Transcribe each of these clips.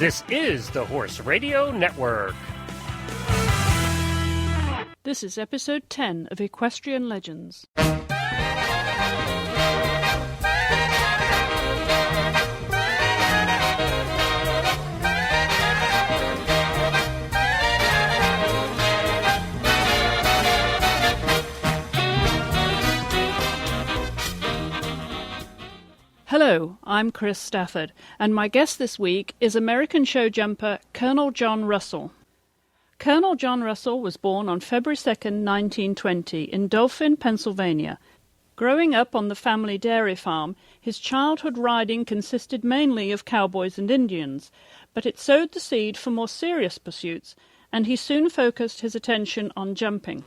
This is the Horse Radio Network. This is episode 10 of Equestrian Legends. Hello, I'm Chris Stafford, and my guest this week is American show jumper Colonel John Russell. Colonel John Russell was born on February 2nd, 1920, in Dauphin, Pennsylvania. Growing up on the family dairy farm, his childhood riding consisted mainly of cowboys and Indians, but it sowed the seed for more serious pursuits, and he soon focused his attention on jumping.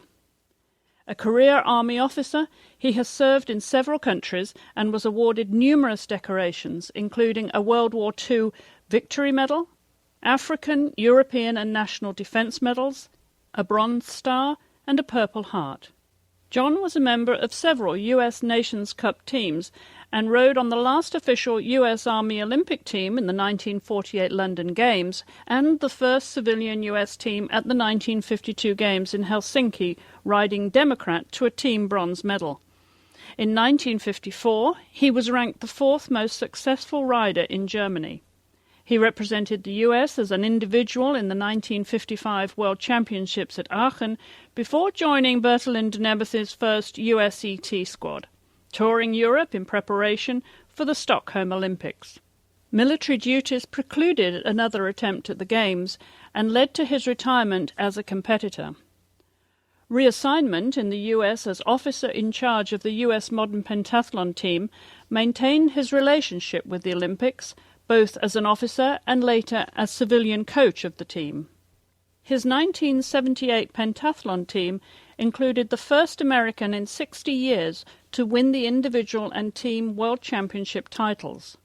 A career Army officer, he has served in several countries and was awarded numerous decorations, including a World War II Victory Medal, African, European and National Defense Medals, a Bronze Star, and a Purple Heart. John was a member of several U.S. Nations Cup teams and rode on the last official U.S. Army Olympic team in the 1948 London Games and the first civilian U.S. team at the 1952 Games in Helsinki, riding Democrat to a team bronze medal. In 1954, he was ranked the fourth most successful rider in Germany. He represented the U.S. as an individual in the 1955 World Championships at Aachen before joining Bertolin de Nebeth's first USET squad, touring Europe in preparation for the Stockholm Olympics. Military duties precluded another attempt at the Games and led to his retirement as a competitor. Reassignment in the U.S. as officer in charge of the U.S. modern pentathlon team maintained his relationship with the Olympics, both as an officer and later as civilian coach of the team. His 1978 pentathlon team included the first American in 60 years to win the individual and team world championship titles.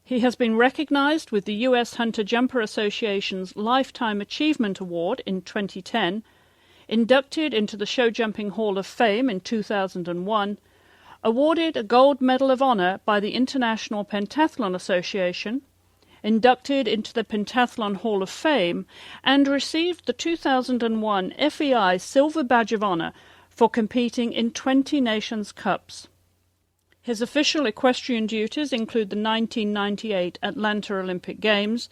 He has been recognized with the U.S. Hunter Jumper Association's Lifetime Achievement Award in 2010, inducted into the Show Jumping Hall of Fame in 2001, awarded a Gold Medal of Honor by the International Pentathlon Association, inducted into the Pentathlon Hall of Fame, and received the 2001 FEI Silver Badge of Honor for competing in 20 Nations Cups. His official equestrian duties include the 1998 Atlanta Olympic Games,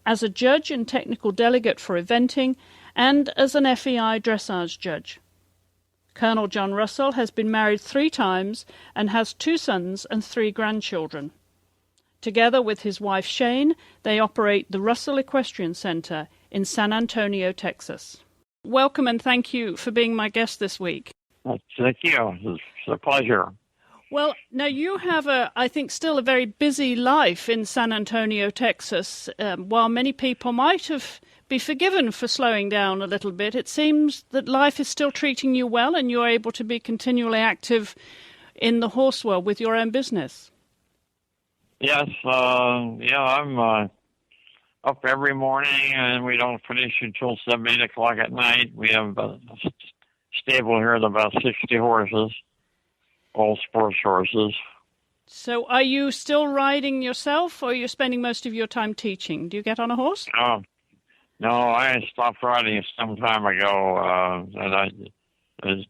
as a judge and technical delegate for eventing, and as an FEI dressage judge. Colonel John Russell has been married 3 times and has 2 sons and 3 grandchildren. Together with his wife Shane, they operate the Russell Equestrian Center in San Antonio, Texas. Welcome and thank you for being my guest this week. Thank you. It's a pleasure. Well, now you have I think, still a very busy life in San Antonio, Texas. While many people might be forgiven for slowing down a little bit, it seems that life is still treating you well and you're able to be continually active in the horse world with your own business. Yes, I'm up every morning and we don't finish until 7, 8 o'clock at night. We have a stable here with about 60 horses, all sports horses. So are you still riding yourself or are you spending most of your time teaching? Do you get on a horse? No, I stopped riding some time ago, and I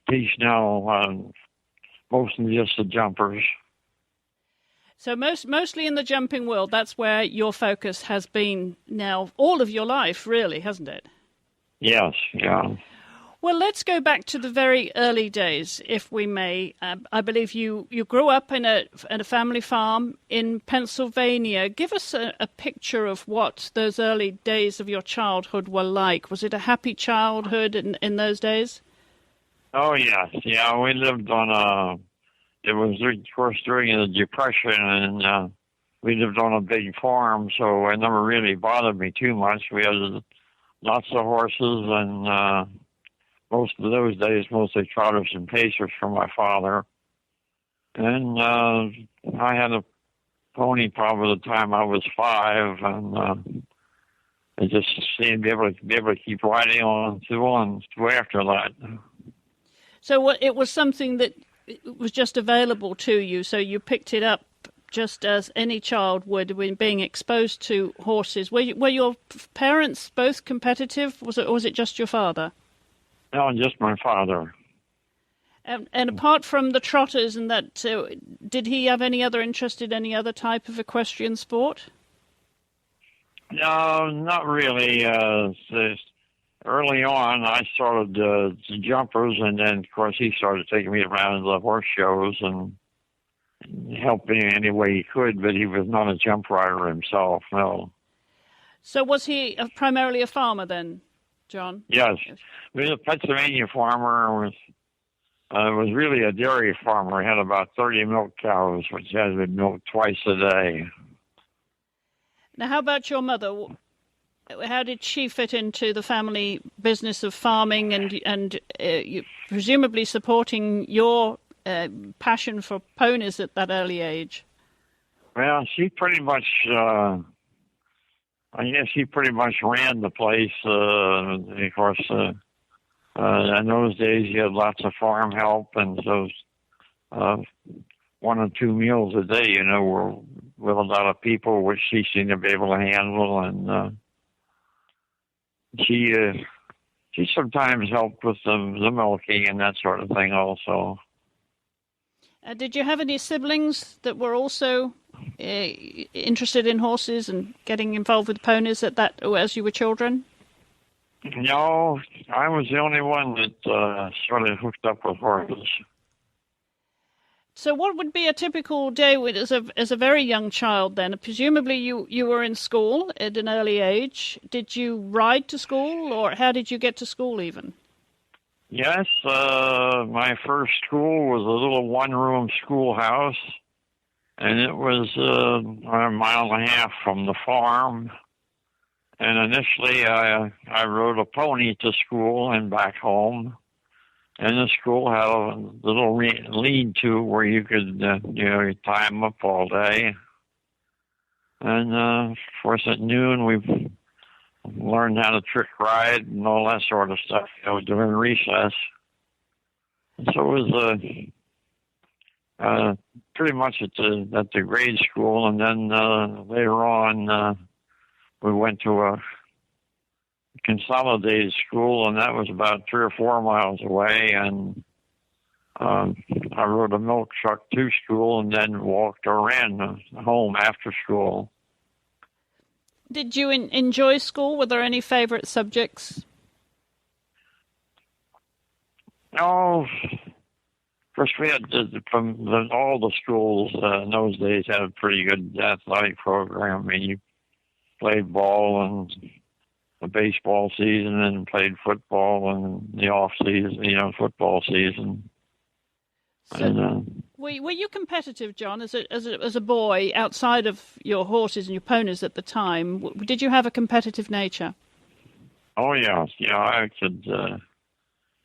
teach now mostly just the jumpers. So mostly in the jumping world, that's where your focus has been now all of your life, really, hasn't it? Yes, yeah. Well, let's go back to the very early days, if we may. I believe you grew up in a family farm in Pennsylvania. Give us a picture of what those early days of your childhood were like. Was it a happy childhood in those days? Oh, yes. Yeah, we lived on it was, of course, during the Depression, and we lived on a big farm, so it never really bothered me too much. We had lots of horses, and most of those days, mostly trotters and pacers for my father. And I had a pony probably the time I was 5, and I just seemed to be able to keep riding on through after that. So it was something that was just available to you, so you picked it up just as any child would when being exposed to horses. Were your parents both competitive, or was it just your father? No, just my father. And apart from the trotters and that, did he have any other interest in any other type of equestrian sport? No, not really. Early on, I started the jumpers, and then, of course, he started taking me around to the horse shows and helping any way he could, but he was not a jump rider himself, no. So was he primarily a farmer then, John? Yes. He was a Pennsylvania farmer. Was really a dairy farmer. He had about 30 milk cows, which had been milked twice a day. Now, how about your mother? How did she fit into the family business of farming and presumably supporting your passion for ponies at that early age? Well, she pretty much, I guess she pretty much ran the place. Of course, in those days you had lots of farm help, and so 1 or 2 meals a day, were with a lot of people, which she seemed to be able to handle, and she sometimes helped with the milking and that sort of thing also. Did you have any siblings that were also interested in horses and getting involved with ponies as you were children? No, I was the only one that sort of hooked up with horses. So what would be a typical day as a very young child then? Presumably you were in school at an early age. Did you ride to school, or how did you get to school even? Yes, my first school was a little one-room schoolhouse, and it was a mile and a half from the farm. And initially I rode a pony to school and back home. And the school had a little lean-to where you could, tie them up all day. And, of course, at noon we learned how to trick ride and all that sort of stuff, during recess. So it was pretty much at the grade school, and then later on we went to a consolidated school, and that was about 3 or 4 miles away, and I rode a milk truck to school and then walked or ran home after school. Did you enjoy school? Were there any favorite subjects? No. Of course, we had all the schools in those days had a pretty good athletic program. I mean, you played ball and the baseball season and played football and the off season, football season. So And, were you competitive, John, as a boy outside of your horses and your ponies at the time? Did you have a competitive nature? oh yeah,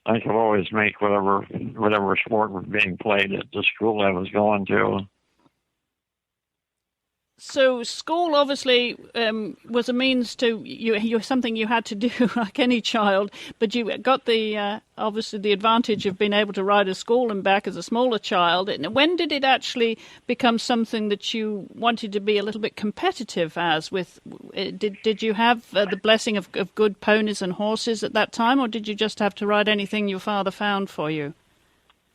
I could always make whatever sport was being played at the school I was going to. So school obviously was a means to you something you had to do like any child, but you got the obviously the advantage of being able to ride to school and back as a smaller child. And when did it actually become something that you wanted to be a little bit competitive as? Did you have the blessing of good ponies and horses at that time, or did you just have to ride anything your father found for you?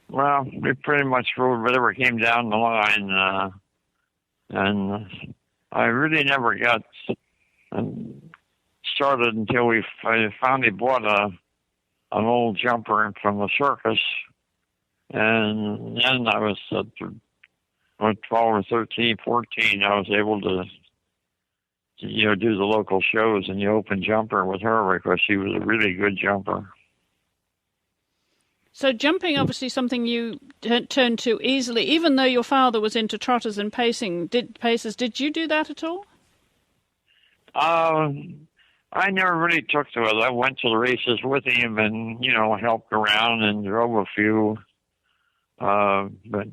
Well, we pretty much rode whatever came down the line. And I really never got started until I finally bought an old jumper from the circus. And then I was 12 or 13, 14, I was able to do the local shows in the open jumper with her because she was a really good jumper. So jumping, obviously, something you turned to easily, even though your father was into trotters and paces. Did you do that at all? I never really took to it. I went to the races with him and, helped around and drove a few. But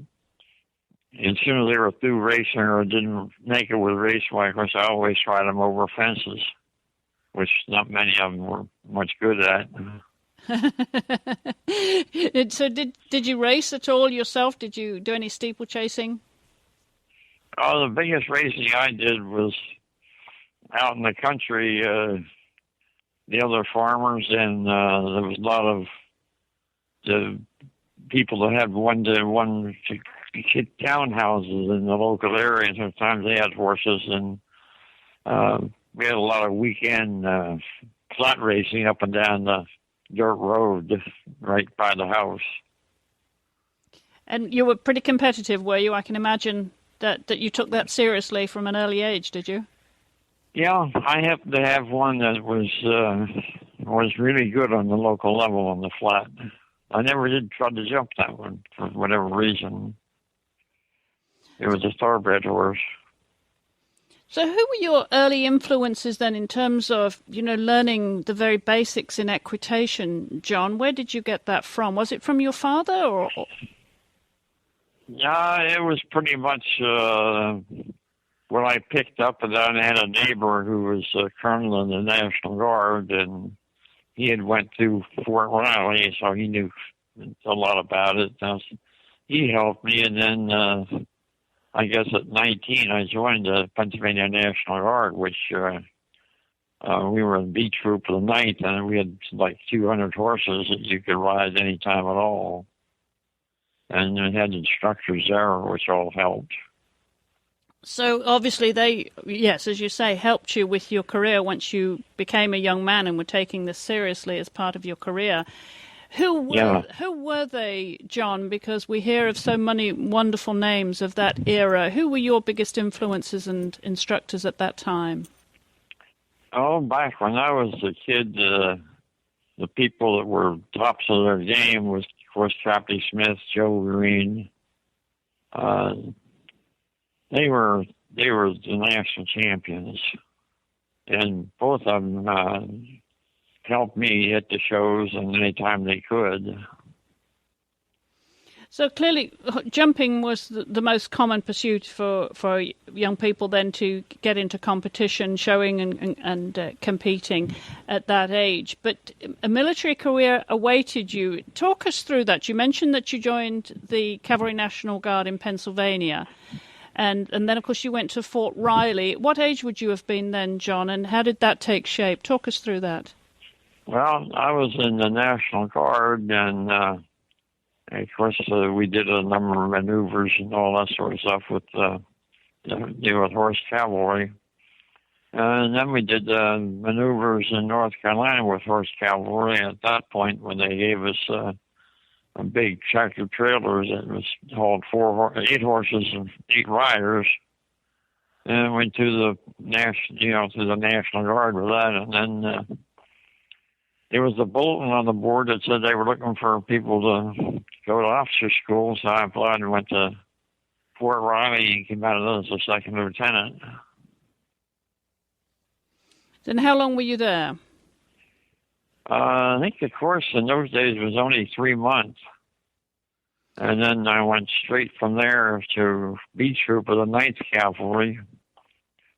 as soon as they were through racing or didn't make it with race bikers, I always tried them over fences, which not many of them were much good at. So did you race at all yourself? Did you do any steeplechasing? The biggest racing I did was out in the country. The other farmers, and there was a lot of the people that had one townhouses in the local area, and sometimes they had horses, and we had a lot of weekend flat racing up and down the dirt road right by the house. And you were pretty competitive, were you? I can imagine that you took that seriously from an early age, did you? Yeah, I happened to have one that was really good on the local level on the flat. I never did try to jump that one for whatever reason. It was a thoroughbred horse. So who were your early influences then in terms of, learning the very basics in equitation, John? Where did you get that from? Was it from your father or? Yeah, it was pretty much what I picked up, and then I had a neighbor who was a colonel in the National Guard, and he had went to Fort Riley, so he knew a lot about it. He helped me, and then I guess at 19 I joined the Pennsylvania National Guard, which we were in B Troop of the 9th, and we had like 200 horses that you could ride any time at all. And we had instructors there, which all helped. So obviously they, yes, as you say, helped you with your career once you became a young man and were taking this seriously as part of your career. Who were they, John? Because we hear of so many wonderful names of that era. Who were your biggest influences and instructors at that time? Oh, back when I was a kid, the people that were tops of their game was, of course, Trappy Smith, Joe Green. They were the national champions, and both of them helped me at the shows and anytime they could. So clearly, jumping was the most common pursuit for young people then to get into competition, showing and competing at that age. But a military career awaited you. Talk us through that. You mentioned that you joined the Cavalry National Guard in Pennsylvania. And then, of course, you went to Fort Riley. What age would you have been then, John, and how did that take shape? Talk us through that. Well, I was in the National Guard, and of course, we did a number of maneuvers and all that sort of stuff with with horse cavalry. And then we did maneuvers in North Carolina with horse cavalry. At that point, when they gave us a big tractor trailers that was hauled 8 horses and 8 riders, and went to the National Guard with that. And then there was a bulletin on the board that said they were looking for people to go to officer school, so I applied and went to Fort Riley and came out of there as a second lieutenant. Then how long were you there? I think the course in those days was only 3 months. And then I went straight from there to B Troop of the 9th Cavalry,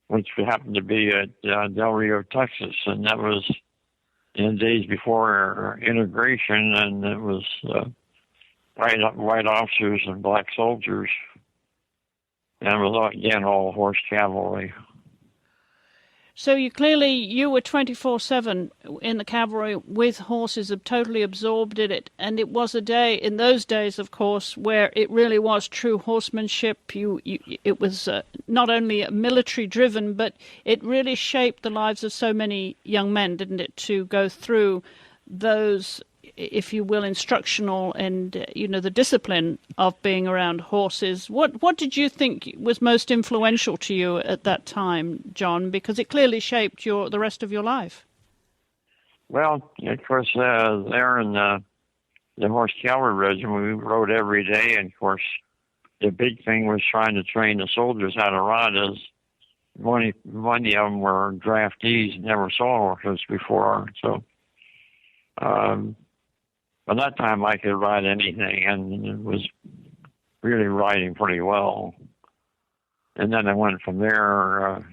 which happened to be at Del Rio, Texas. And that was in the days before integration, and it was white officers and black soldiers. And it was, again, all horse cavalry. So you were 24/7 in the cavalry with horses, totally absorbed in it, and it was a day in those days, of course, where it really was true horsemanship. It was not only military driven, but it really shaped the lives of so many young men, didn't it? To go through those, if you will, instructional and the discipline of being around horses. What did you think was most influential to you at that time, John? Because it clearly shaped the rest of your life. Well, of course, there in the horse cavalry regiment, we rode every day, and of course, the big thing was trying to train the soldiers how to ride. As many of them were draftees, never saw horses before, so. By that time, I could ride anything, and it was really riding pretty well. And then I went from there.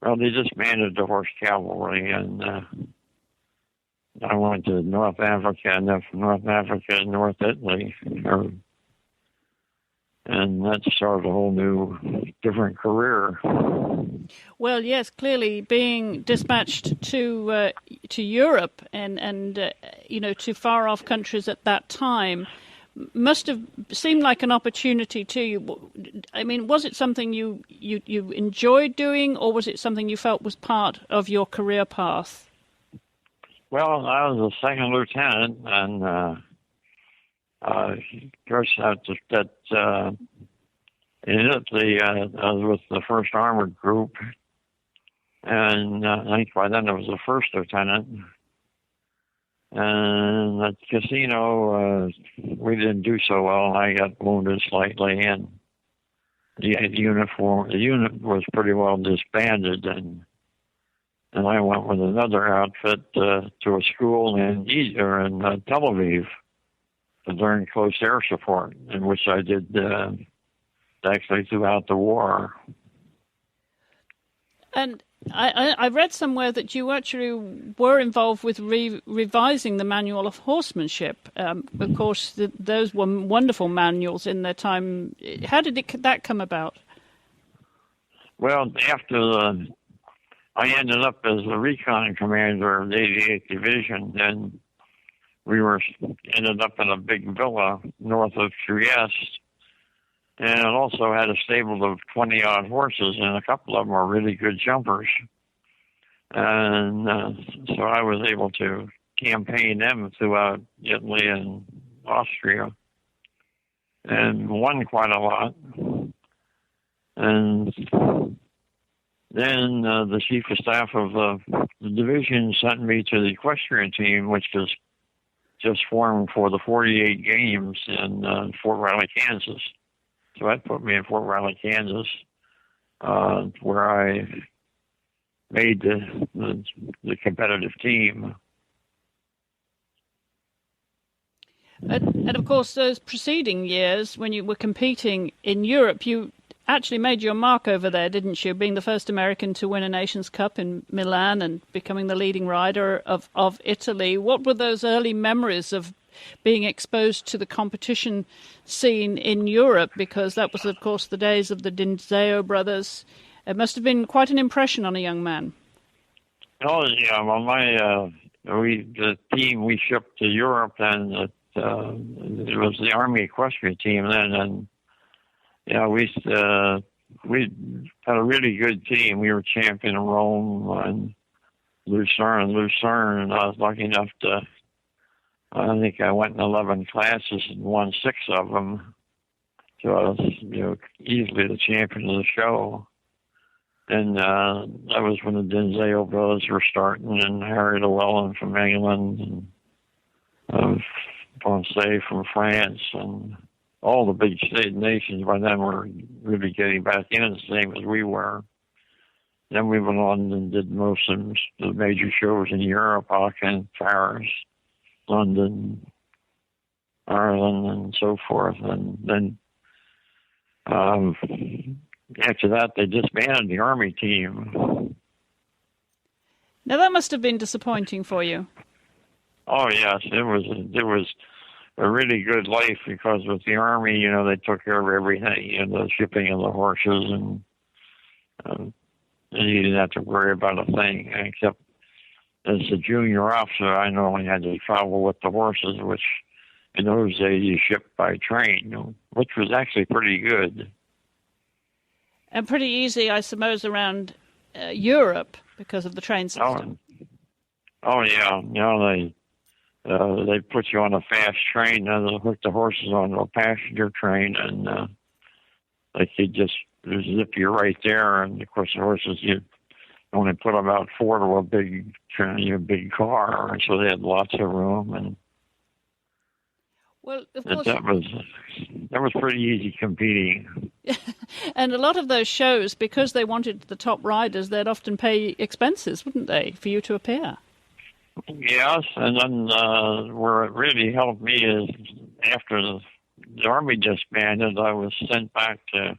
They disbanded the horse cavalry, and I went to North Africa, and then from North Africa to North Italy. And and that started a whole new, different career. Well, yes, clearly being dispatched to Europe and to far off countries at that time must have seemed like an opportunity to you. I mean, was it something you enjoyed doing, or was it something you felt was part of your career path? Well, I was a second lieutenant, and of course, in Italy, I was with the First Armored Group, and I think by then I was the first lieutenant. And at the casino, we didn't do so well, and I got wounded slightly, and the unit was pretty well disbanded, and I went with another outfit to a school in Tel Aviv to learn close air support, in which I did actually throughout the war. And I read somewhere that you actually were involved with revising the manual of horsemanship. Of course, those were wonderful manuals in their time. How did that come about? Well, after I ended up as the recon commander of the 88th Division, and we ended up in a big villa north of Trieste. And it also had a stable of 20-odd horses, and a couple of them were really good jumpers. And so I was able to campaign them throughout Italy and Austria, and won quite a lot. And then the chief of staff of the division sent me to the equestrian team, which was just formed for the 48 games in Fort Riley, Kansas. So that put me in Fort Riley, Kansas, where I made the competitive team. And of course, those preceding years, when you were competing in Europe, you actually made your mark over there, didn't you? Being the first American to win a Nations Cup in Milan and becoming the leading rider of Italy. What were those early memories of being exposed to the competition scene in Europe? Because that was, of course, the days of the Dinzeo brothers. It must have been quite an impression on a young man. Oh, yeah. Well, the team we shipped to Europe, and it was the Army Equestrian team then, and we had a really good team. We were champion in Rome and Lucerne, and I was lucky enough to. I think I went in 11 classes and won 6 of them. So I was, easily the champion of the show. And that was when the Dinzeo brothers were starting, and Harry Llewellyn from England, and Ponce from France, and all the big state nations by then were really getting back in, the same as we were. Then we went on and did most of the major shows in Europe, Aachen, Paris, London, Ireland, and so forth. And then after that, they disbanded the Army team. Now, that must have been disappointing for you. Oh, yes. It was a really good life, because with the Army, they took care of everything, the shipping of the horses, and you didn't have to worry about a thing, except as a junior officer, I normally had to travel with the horses, which in those days you shipped by train, which was actually pretty good. And pretty easy, I suppose, around Europe because of the train system. Oh yeah. They put you on a fast train, and they hook the horses onto a passenger train, and they could just zip you right there. And of course, the horses, you only put about 4 to a big car, so they had lots of room. And well, of course, that was pretty easy competing. And a lot of those shows, because they wanted the top riders, they'd often pay expenses, wouldn't they, for you to appear? Yes, and then where it really helped me is after the Army disbanded, I was sent back to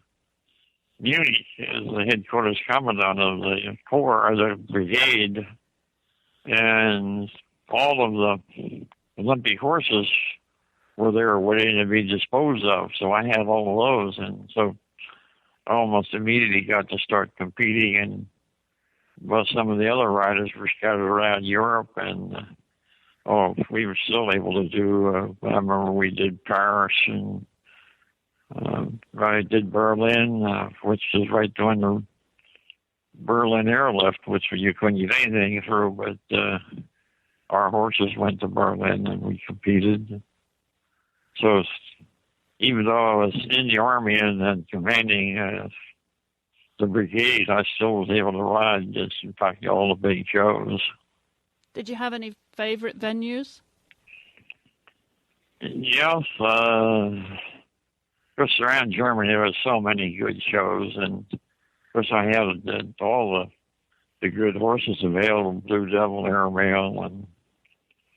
Munich as the headquarters commandant of the corps, or the brigade, and all of the Olympic horses were there waiting to be disposed of. So I had all of those, and so I almost immediately got to start competing. And well, some of the other riders were scattered around Europe, and we were still able to do. I remember we did Paris, and I did Berlin, which is right during the Berlin airlift, which you couldn't get anything through, but our horses went to Berlin and we competed. So even though I was in the Army and commanding the brigade, I still was able to ride just, in fact, all the big shows. Did you have any favorite venues? Yes. Because around Germany there were so many good shows, and of course I had all the good horses available, Blue Devil, Airmail, and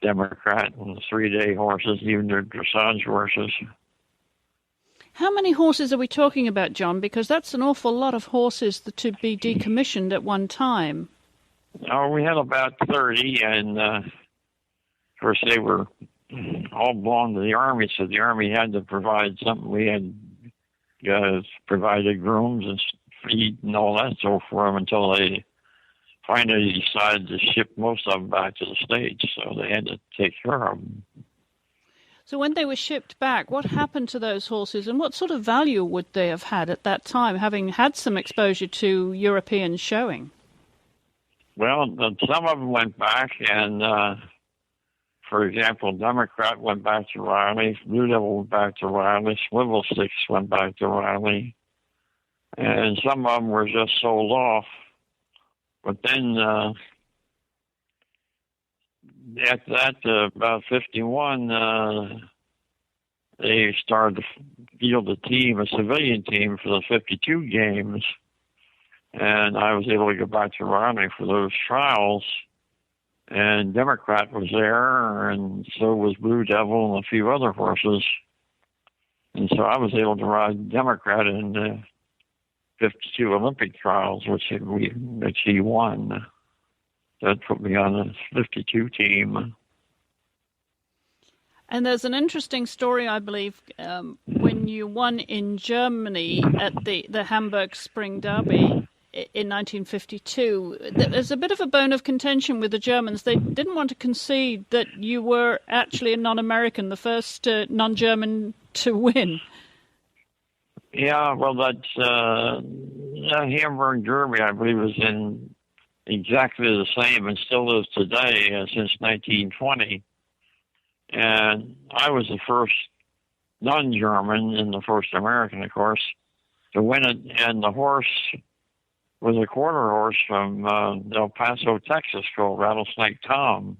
Democrat, and the 3-day horses, even the dressage horses. How many horses are we talking about, John? Because that's an awful lot of horses to be decommissioned at one time. Oh, we had about 30, and of course they were all belonged to the Army, so the Army had to provide something. We had provided grooms and feed and all that so for them until they finally decided to ship most of them back to the States, so they had to take care of them. So when they were shipped back, what happened to those horses, and what sort of value would they have had at that time, having had some exposure to European showing? Well, some of them went back, and for example, Democrat went back to Riley, Blue Devil went back to Riley, Swivel Sticks went back to Riley, and some of them were just sold off. But then after that, about 51, they started to field a team, a civilian team for the 52 games. And I was able to go back to Riley for those trials. And Democrat was there, and so was Blue Devil and a few other horses. And so I was able to ride Democrat in the 52 Olympic trials, which he won. That put me on the 52 team. And there's an interesting story, I believe, when you won in Germany at the Hamburg Spring Derby in 1952. There's a bit of a bone of contention with the Germans. They didn't want to concede that you were actually a non-American, the first non-German to win. Yeah, well, that's Hamburg Derby, I believe, was in exactly the same and still is today since 1920. And I was the first non-German and the first American, of course, to win it. And the horse was a quarter horse from El Paso, Texas, called Rattlesnake Tom.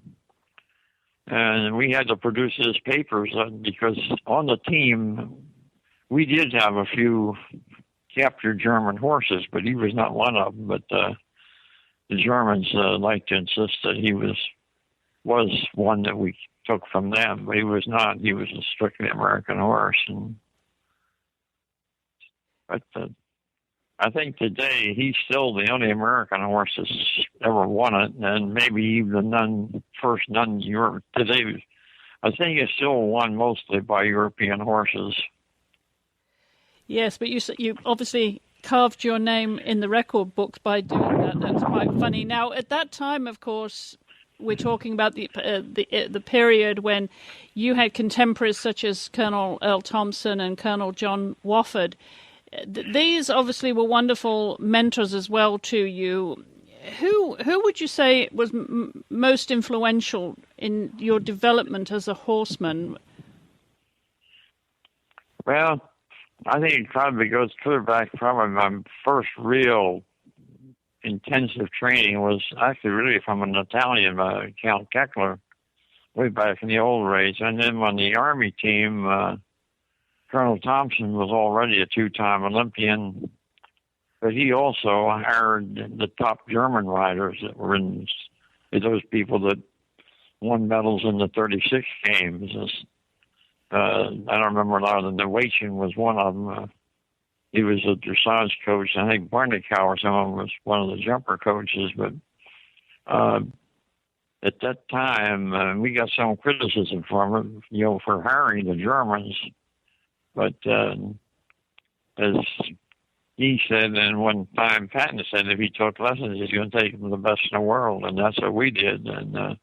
And we had to produce his papers because on the team, we did have a few captured German horses, but he was not one of them. But the Germans liked to insist that he was one that we took from them, but he was not. He was a strictly American horse. But I think today he's still the only American horse that's ever won it, and maybe even the first non-Europe. Today, I think it's still won mostly by European horses. Yes, but you obviously carved your name in the record books by doing that. That's quite funny. Now, at that time, of course, we're talking about the period when you had contemporaries such as Colonel Earl Thompson and Colonel John Wofford. These obviously were wonderful mentors as well to you. Who would you say was most influential in your development as a horseman? Well, I think it probably goes clear back. Probably my first real intensive training was actually really from an Italian, Count Keckler, way back in the old days. And then on the Army team, Colonel Thompson was already a two-time Olympian, but he also hired the top German riders that were in those people that won medals in the 36 games. I don't remember a lot of them. The Waitchen was one of them. He was a dressage coach. I think Barnicow or someone was one of the jumper coaches. But at that time, we got some criticism from him, for hiring the Germans. But as he said, and one time Patton said, if he took lessons, he's going to take them the best in the world, and that's what we did. And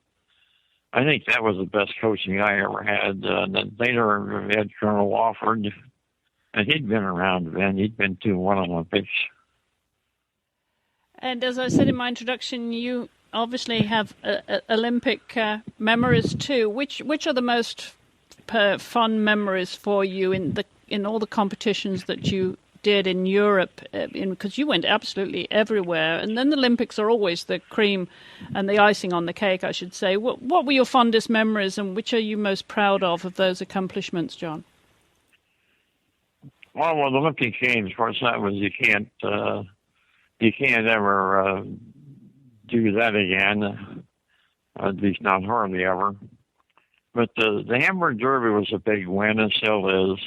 I think that was the best coaching I ever had. Then later, we had Colonel Wofford, and he'd been around then. He'd been to one Olympics. And as I said in my introduction, you obviously have Olympic memories too. Which are the most fun memories for you in all the competitions that you did in Europe? Because you went absolutely everywhere, and then the Olympics are always the cream and the icing on the cake, I should say. What were your fondest memories, and which are you most proud of those accomplishments, John? Well, the Olympic Games, of course, that was you can't ever do that again, at least not hardly ever. But the Hamburg Derby was a big win, and still is.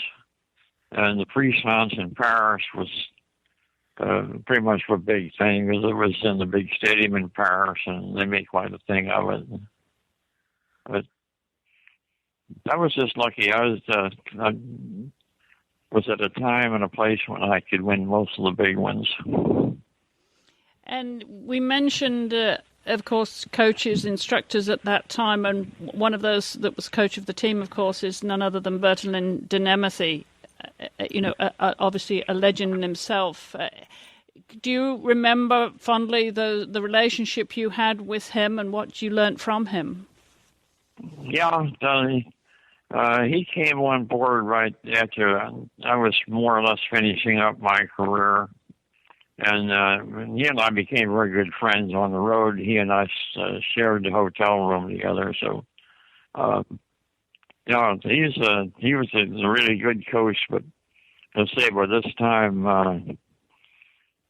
And the Puissance in Paris was pretty much a big thing, because it was in the big stadium in Paris, and they made quite a thing of it. But I was just lucky. I was at a time and a place when I could win most of the big ones. And we mentioned, of course, coaches, instructors at that time, and one of those that was coach of the team, of course, is none other than Bertolin Denemethy, obviously a legend in himself. Do you remember fondly the relationship you had with him and what you learned from him? Yeah, he came on board right after I was more or less finishing up my career. And he and I became very good friends on the road. He and I shared the hotel room together. So, he was a really good coach. But let's say by this time, I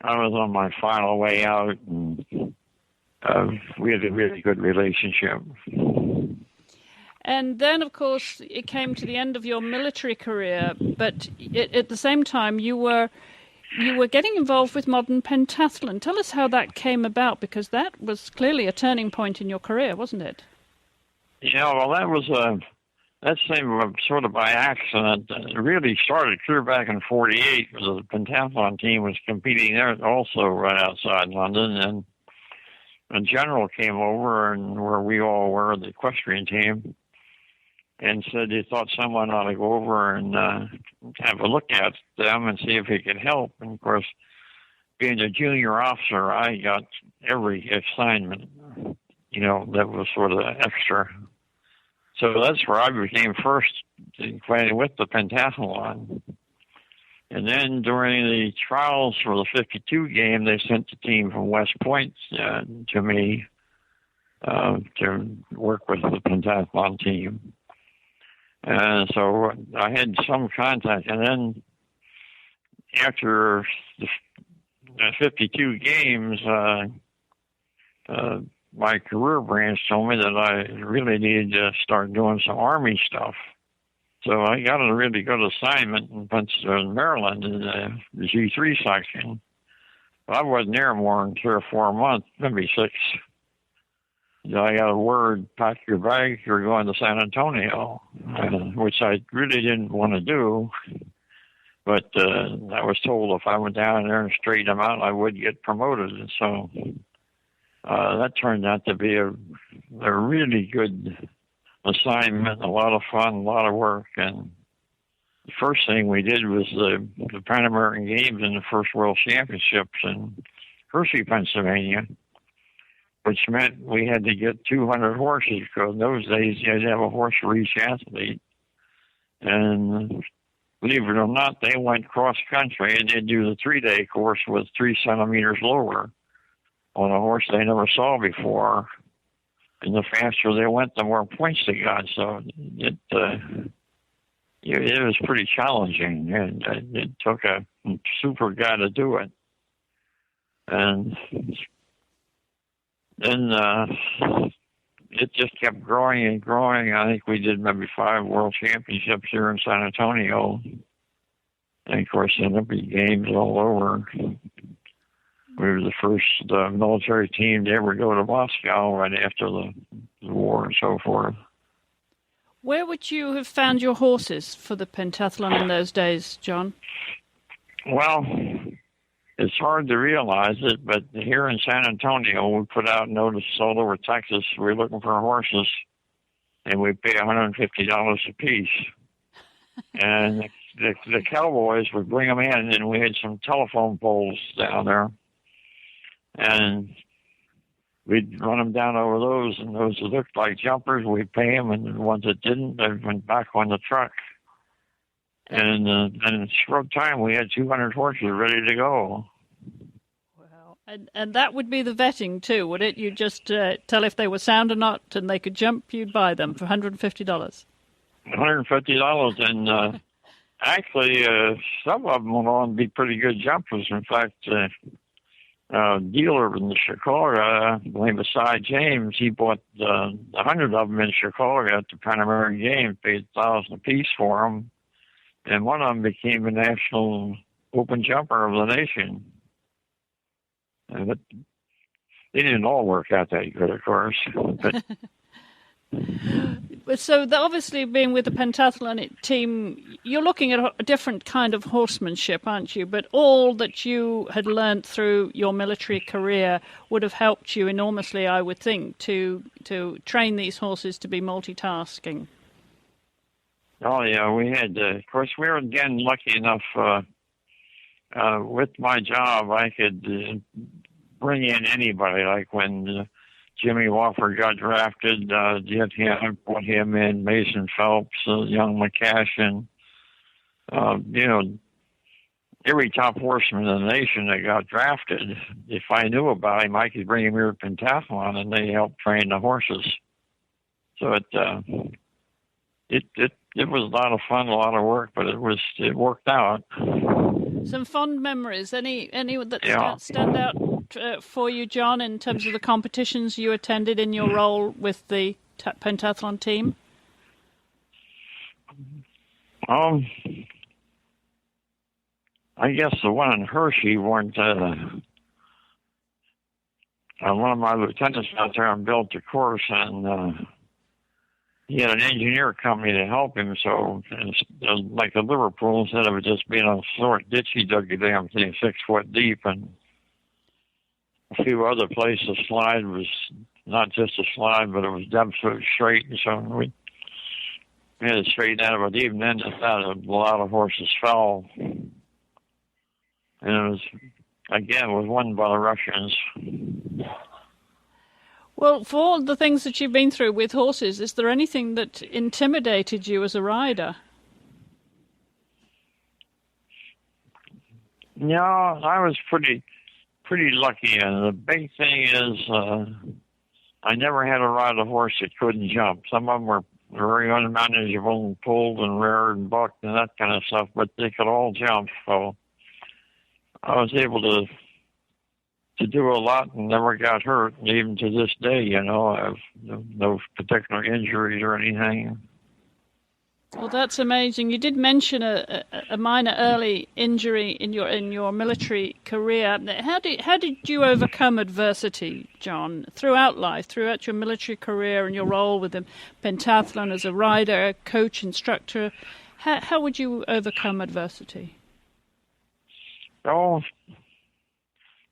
was on my final way out, and we had a really good relationship. And then, of course, it came to the end of your military career. But at the same time, you were getting involved with modern pentathlon. Tell us how that came about, because that was clearly a turning point in your career, wasn't it? Yeah, well, that seemed sort of by accident. It really started clear back in '48, because the pentathlon team was competing there also right outside London, and a general came over, and where we all were, the equestrian team, and said he thought someone ought to go over and have a look at them and see if he could help. And, of course, being a junior officer, I got every assignment, that was sort of extra. So that's where I became first acquainted with the pentathlon. And then during the trials for the 52 game, they sent the team from West Point to me to work with the pentathlon team. And so I had some contact. And then after the 52 games, my career branch told me that I really needed to start doing some Army stuff. So I got a really good assignment in Maryland in the G3 section. But I wasn't there more than 3 or 4 months, maybe 6. I got a word, pack your bag, you're going to San Antonio, which I really didn't want to do. But I was told if I went down there and straightened them out, I would get promoted. And so that turned out to be a really good assignment, a lot of fun, a lot of work. And the first thing we did was the Pan American Games and the first World Championships in Hershey, Pennsylvania, which meant we had to get 200 horses, because in those days you had to have a horse for each athlete. And believe it or not, they went cross-country, and they'd do the 3-day course with 3 centimeters lower on a horse they never saw before. And the faster they went, the more points they got. So it was pretty challenging, and it took a super guy to do it. And then it just kept growing and growing. I think we did maybe 5 world championships here in San Antonio. And, of course, the Olympic Games all over. We were the first military team to ever go to Moscow right after the the war and so forth. Where would you have found your horses for the pentathlon in those days, John? Well, it's hard to realize it, but here in San Antonio, we put out notices all over Texas. We're looking for horses, and we pay $150 a piece. And the cowboys would bring them in, and we had some telephone poles down there. And we'd run them down over those, and those that looked like jumpers, we'd pay them, and the ones that didn't, they went back on the truck. And in a short time, we had 200 horses ready to go. Wow. And that would be the vetting, too, would it? You just tell if they were sound or not, and they could jump, you'd buy them for $150. $150, and actually, some of them went on to be pretty good jumpers. In fact, a dealer in Chicago, named Cy James, he bought 100 of them in Chicago at the Pan American Games, paid $1,000 a piece for them, and one of them became a national open jumper of the nation. But they didn't all work out that good, of course. But so obviously being with the pentathlon team, you're looking at a different kind of horsemanship, aren't you? But all that you had learned through your military career would have helped you enormously, I would think, to train these horses to be multitasking. Oh, yeah, we had, of course, we were again lucky enough with my job, I could bring in anybody, like when Jimmy Wofford got drafted, I brought him in, Mason Phelps, young McCashin, every top horseman in the nation that got drafted, if I knew about him, I could bring him here to pentathlon, and they helped train the horses. So it was a lot of fun, a lot of work, but it worked out. Some fond memories. Any that stand out for you, John, in terms of the competitions you attended in your role with the pentathlon team? I guess the one in Hershey weren't. One of my lieutenants out there and built the course, and he had an engineer company to help him. So, like the Liverpool, instead of it just being a short ditch, he dug the damn thing 6 foot deep, and a few other places. The slide was not just a slide, but it was absolutely straight, and so we had it straightened out. But even then, a lot of horses fell, and it was won by the Russians. Well, for all the things that you've been through with horses, is there anything that intimidated you as a rider? No, I was pretty lucky, and the big thing is I never had to ride a horse that couldn't jump. Some of them were very unmanageable and pulled and reared and bucked and that kind of stuff, but they could all jump. So I was able to do a lot and never got hurt. And even to this day, I have no particular injuries or anything. Well, that's amazing. You did mention a minor early injury in your military career. How did you overcome adversity, John, throughout life, throughout your military career and your role with the pentathlon as a rider, coach, instructor? How would you overcome adversity? Oh,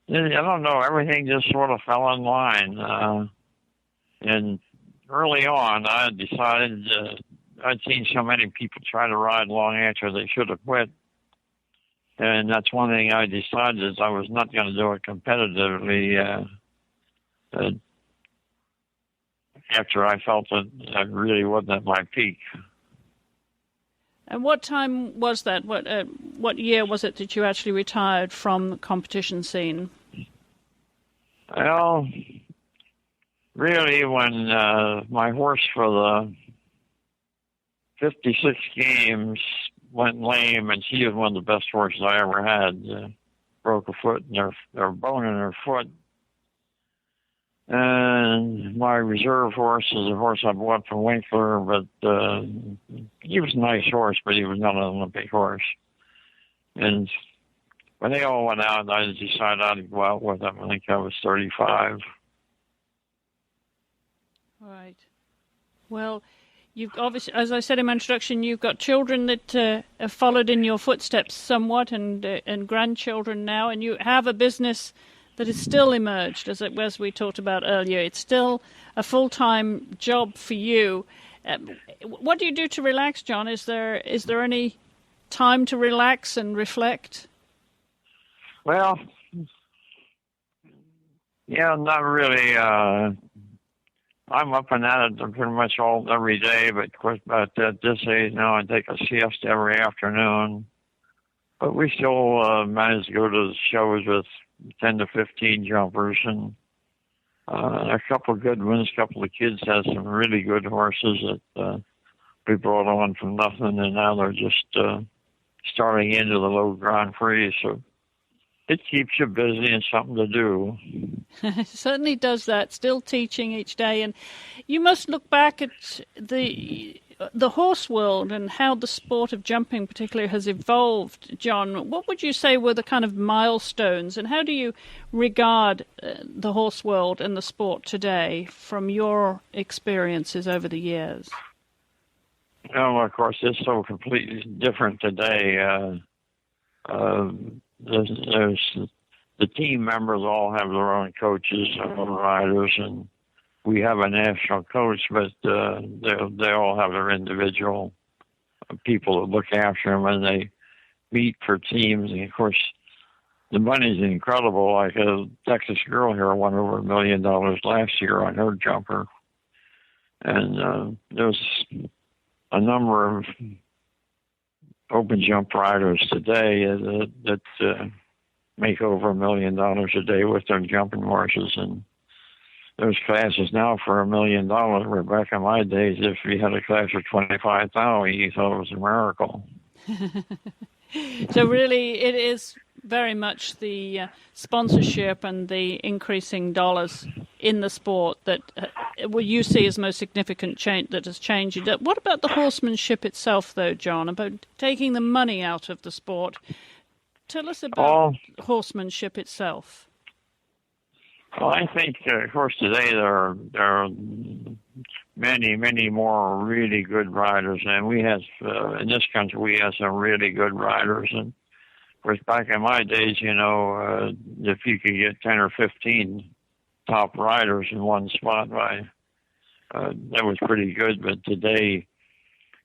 I don't know. Everything just sort of fell in line. And early on, I decided I'd seen so many people try to ride long after they should have quit. And that's one thing I decided is I was not going to do it competitively after I felt that I really wasn't at my peak. And what time was that? What year was it that you actually retired from the competition scene? Well, really, when my horse for the 56 games went lame, and she was one of the best horses I ever had, broke a foot in her bone in her foot. And my reserve horse is a horse I bought from Winkler, but he was a nice horse, but he was not an Olympic horse. And when they all went out, I decided I'd go out with them. I think I was 35. Right. Well, you've obviously, as I said in my introduction, you've got children that have followed in your footsteps somewhat, and grandchildren now, and you have a business that is still emerged, as we talked about earlier. It's still a full-time job for you. What do you do to relax, John? Is there any time to relax and reflect? Well, yeah, not really. I'm up and at it pretty much every day, but of course, about this age now, I take a siesta every afternoon. But we still manage to go to the shows with 10 to 15 jumpers, and a couple of good ones. A couple of kids have some really good horses that we brought on from nothing, and now they're just starting into the low Grand Prix. So it keeps you busy and something to do. It certainly does that, still teaching each day. And you must look back at the horse world and how the sport of jumping particularly has evolved, John. What would you say were the kind of milestones, and how do you regard the horse world and the sport today from your experiences over the years? Well, of course, it's so completely different today. There's the team members all have their own coaches, their own riders, and we have a national coach, but they all have their individual people that look after them, and they meet for teams. And of course, the money's incredible. Like a Texas girl here won over $1 million last year on her jumper, and there's a number of open jump riders today that make over $1 million a day with their jumping horses, and there's classes now for $1 million. Where back in my days, if you had a class for 25,000, you thought it was a miracle. So really, it is very much the sponsorship and the increasing dollars in the sport that you see as most significant change that has changed. What about the horsemanship itself, though, John? About taking the money out of the sport? Tell us about horsemanship itself. Well, I think, of course, today there are many, many more really good riders, and we have in this country we have some really good riders. And of course, back in my days, if you could get 10 or 15 top riders in one spot, that was pretty good. But today,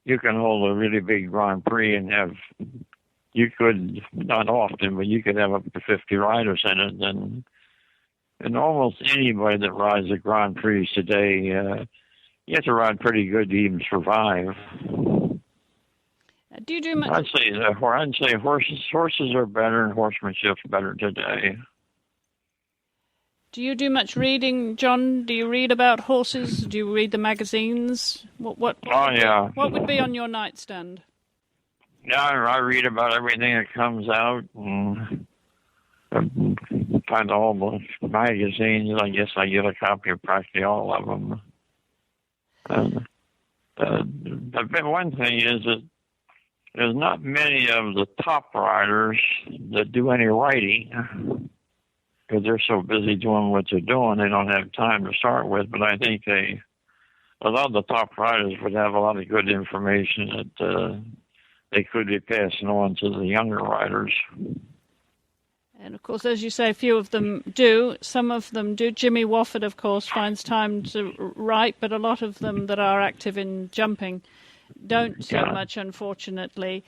you can hold a really big Grand Prix and you could, not often, but you could have up to 50 riders in it. And almost anybody that rides a Grand Prix today, you have to ride pretty good to even survive. Do you do much? I'd say horses are better and horsemanship's better today. Do you do much reading, John? Do you read about horses? Do you read the magazines? What yeah. What would be on your nightstand? Yeah, I read about everything that comes out, and find all the magazines. I guess I get a copy of practically all of them. The one thing is that there's not many of the top riders that do any writing because they're so busy doing what they're doing, they don't have time to start with. But I think a lot of the top riders would have a lot of good information that they could be passing on to the younger riders. And, of course, as you say, a few of them do. Some of them do. Jimmy Wofford, of course, finds time to write, but a lot of them that are active in jumping don't so much, unfortunately.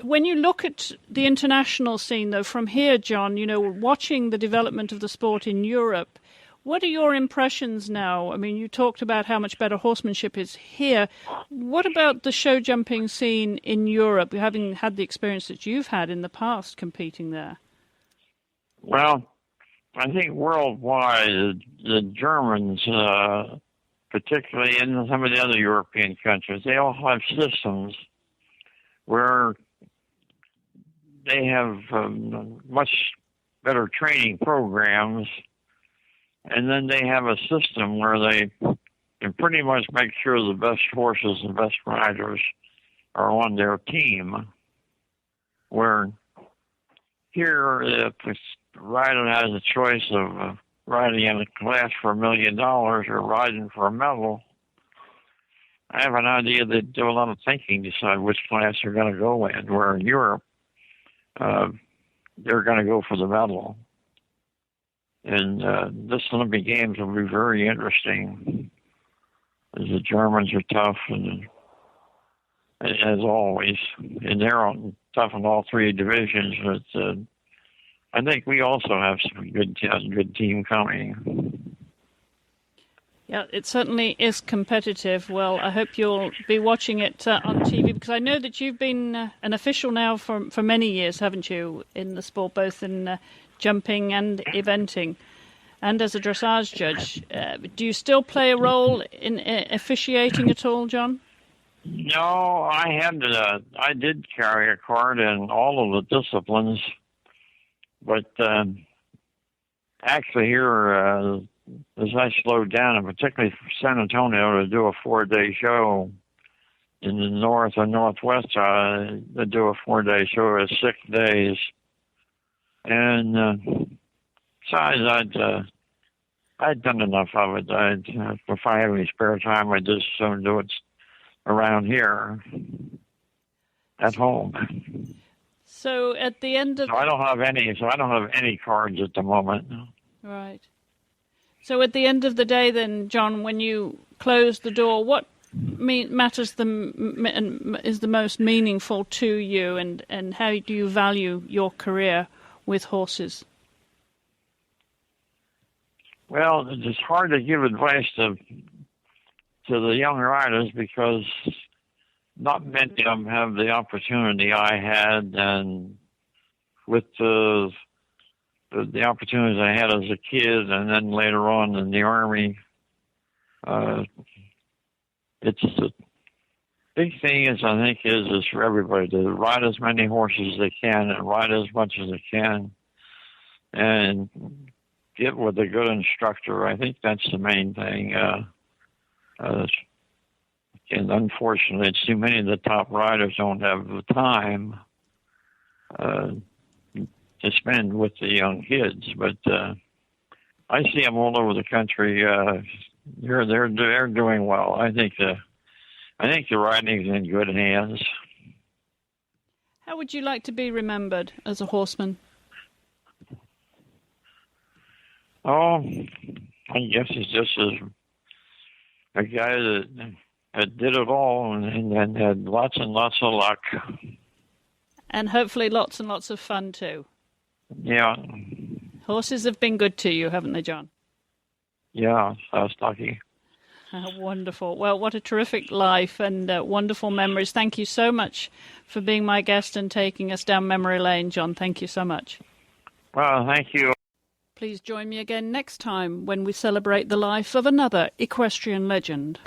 When you look at the international scene, though, from here, John, watching the development of the sport in Europe, what are your impressions now? I mean, you talked about how much better horsemanship is here. What about the show jumping scene in Europe, having had the experience that you've had in the past competing there? Well, I think worldwide, the Germans, particularly in some of the other European countries, they all have systems where they have much better training programs. And then they have a system where they can pretty much make sure the best horses and best riders are on their team. Where here, if the rider has a choice of riding in a class for $1 million or riding for a medal, I have an idea they do a lot of thinking to decide which class they're going to go in. Where in Europe, they're going to go for the medal. And this Olympic Games will be very interesting. As the Germans are tough, and as always, and they're tough in all three divisions. But I think we also have some good team coming. Yeah, it certainly is competitive. Well, I hope you'll be watching it on TV, because I know that you've been an official now for many years, haven't you, in the sport, both in jumping and eventing, and as a dressage judge. Do you still play a role in officiating at all, John? No, I did carry a card in all of the disciplines, but actually here, as I slowed down, and particularly for San Antonio, to do a 4-day show in the north and northwest, to do a 4-day show at 6 days. And besides, I'd done enough of it. If I have any spare time, I'd just soon do it around here at home. So at the end of... So I don't have any cards at the moment. Right. So at the end of the day then, John, when you close the door, what matters is the most meaningful to you, and how do you value your career with horses? Well, it's hard to give advice to the young riders, because not many of them have the opportunity I had, and with the opportunities I had as a kid and then later on in the Army, it's the big thing is for everybody to ride as many horses as they can and ride as much as they can and get with a good instructor. I think that's the main thing. And unfortunately, too many of the top riders don't have the time to spend with the young kids, but I see them all over the country. They're doing well. I think the riding is in good hands. How would you like to be remembered as a horseman? Oh, I guess it's just a guy that did it all and had lots and lots of luck. And hopefully lots and lots of fun too. Yeah. Horses have been good to you, haven't they, John? Yeah, I was lucky. Wonderful. Well, what a terrific life and wonderful memories. Thank you so much for being my guest and taking us down memory lane, John. Thank you so much. Well, thank you. Please join me again next time when we celebrate the life of another equestrian legend.